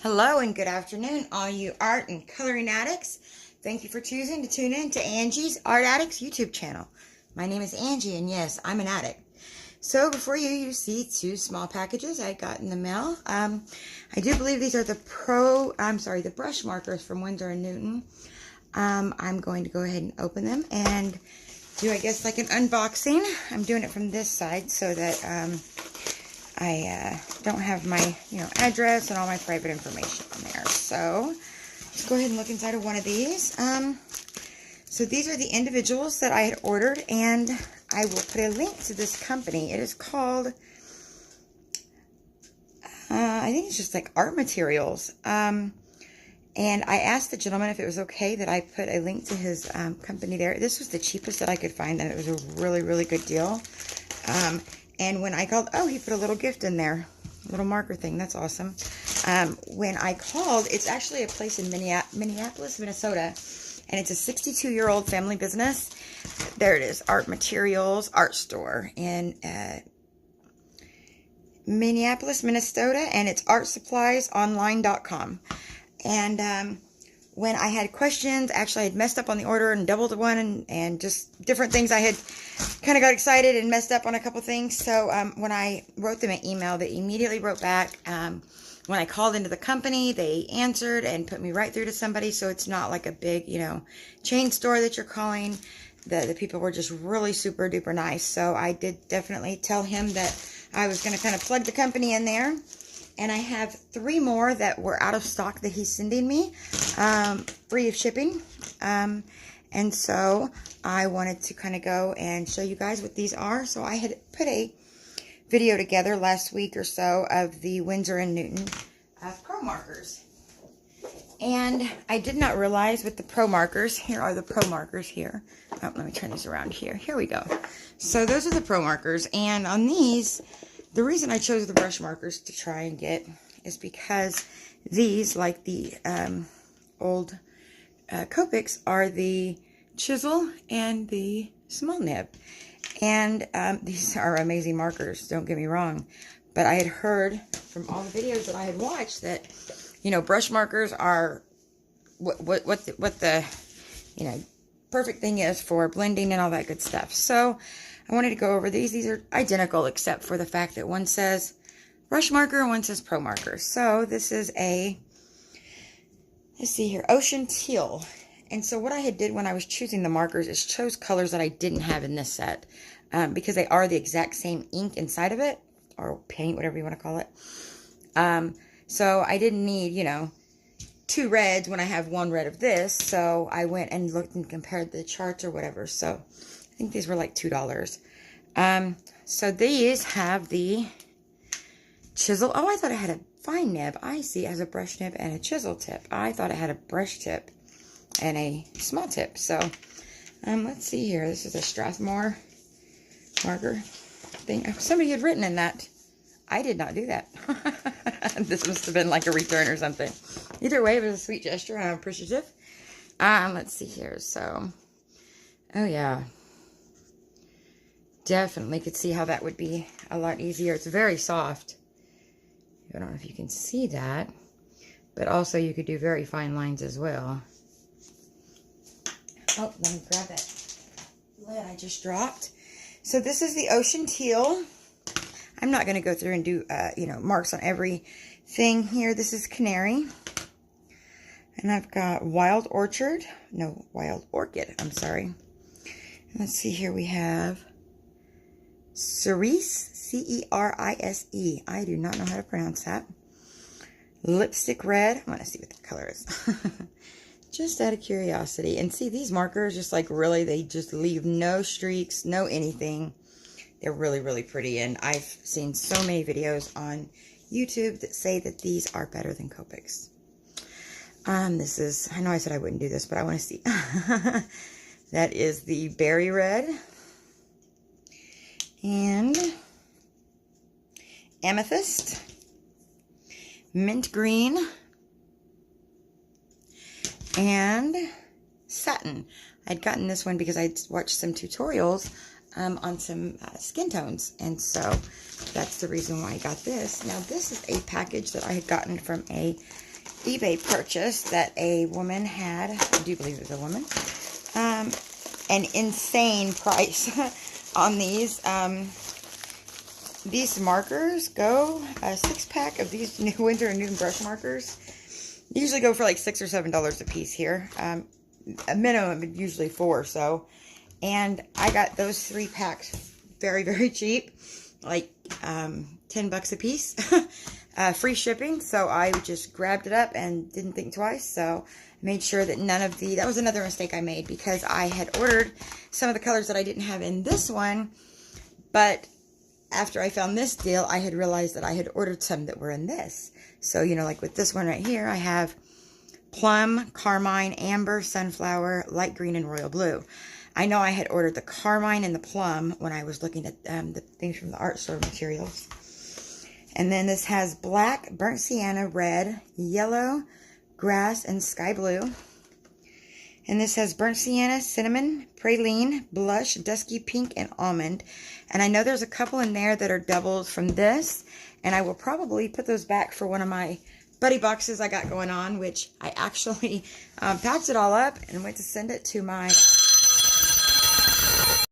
Hello and good afternoon, all you art and coloring addicts. Thank you for choosing to tune in to Angie's Art Addicts YouTube channel. My name is Angie, and yes, I'm an addict. So before you see two small packages I got in the mail. I do believe these are the brush markers from Winsor and Newton. I'm going to go ahead and open them and do, I guess, like an unboxing. I'm doing it from this side so that I don't have my, address and all my private information on there. So let's go ahead and look inside of one of these. So these are the individuals that I had ordered, and I will put a link to this company. It is called, I think it's just like art materials. And I asked the gentleman if it was okay that I put a link to his company there. This was the cheapest that I could find, and it was a really, really good deal. And when I called, oh, he put a little gift in there, a little marker thing. That's awesome. When I called, it's actually a place in Minneapolis, Minnesota, and it's a 62-year-old family business. There it is, Art Materials Art Store in Minneapolis, Minnesota, and it's artsuppliesonline.com. And when I had questions, actually I had messed up on the order and doubled one and just different things. I had kind of got excited and messed up on a couple things. So when I wrote them an email, they immediately wrote back. When I called into the company, they answered and put me right through to somebody. So it's not like a big, chain store that you're calling. The people were just really super duper nice. So I did definitely tell him that I was going to kind of plug the company in there. And I have 3 more that were out of stock that he's sending me, free of shipping. And so I wanted to kind of go and show you guys what these are. So I had put a video together last week or so of the Winsor and Newton Pro Markers. And I did not realize with the Pro Markers, here are the Pro Markers here. Oh, let me turn these around here. Here we go. So those are the Pro Markers. And on these, the reason I chose the brush markers to try and get is because these, like the old Copics, are the chisel and the small nib. And these are amazing markers, don't get me wrong. But I had heard from all the videos that I had watched that, brush markers are what the perfect thing is for blending and all that good stuff. So I wanted to go over these. These are identical except for the fact that one says brush marker and one says Pro Marker. So this is let's see here, ocean teal. And so what I had did when I was choosing the markers is chose colors that I didn't have in this set, because they are the exact same ink inside of it, or paint, whatever you want to call it. So I didn't need, 2 reds when I have 1 red of this. So I went and looked and compared the charts or whatever. So I think these were like $2. So these have the chisel. Oh, I thought it had a fine nib. I see it has a brush nib and a chisel tip. I thought it had a brush tip and a small tip. So let's see here. This is a Strathmore marker thing. Somebody had written in that. I did not do that. This must have been like a return or something. Either way, it was a sweet gesture. I'm appreciative. Let's see here. So, oh yeah. Definitely could see how that would be a lot easier. It's very soft. I don't know if you can see that. But also you could do very fine lines as well. Oh, let me grab that lid I just dropped. So this is the ocean teal. I'm not going to go through and do, marks on everything here. This is canary. And I've got wild orchid. I'm sorry. Let's see here. We have cerise, C-E-R-I-S-E. I do not know how to pronounce that. Lipstick red. I want to see what the color is. Just out of curiosity. And see, these markers, just like really, they just leave no streaks, no anything. They're really, really pretty. And I've seen so many videos on YouTube that say that these are better than Copics. This is, I know I said I wouldn't do this, but I want to see. That is the berry red. And amethyst. Mint green. And satin. I'd gotten this one because I'd watched some tutorials on some skin tones, and so that's the reason why I got this. Now this is a package that I had gotten from a eBay purchase that a woman had. I do believe it was a woman. An insane price on these. These markers go, a 6-pack of these new Winsor and Newton brush markers. They usually go for like $6 or $7 a piece here. A minimum of usually 4 or so. And I got those 3 packs very, very cheap. Like $10 a piece. Free shipping. So I just grabbed it up and didn't think twice. So made sure that none of that was another mistake I made, because I had ordered some of the colors that I didn't have in this one, but after I found this deal, I had realized that I had ordered some that were in this. So, you know, like with this one right here, I have plum, carmine, amber, sunflower, light green, and royal blue. I know I had ordered the carmine and the plum when I was looking at the things from the art store materials. And then this has black, burnt sienna, red, yellow, grass, and sky blue. And this has burnt sienna, cinnamon, praline, blush, dusky pink, and almond. And I know there's a couple in there that are doubled from this. And I will probably put those back for one of my buddy boxes I got going on, which I actually packed it all up and went to send it to my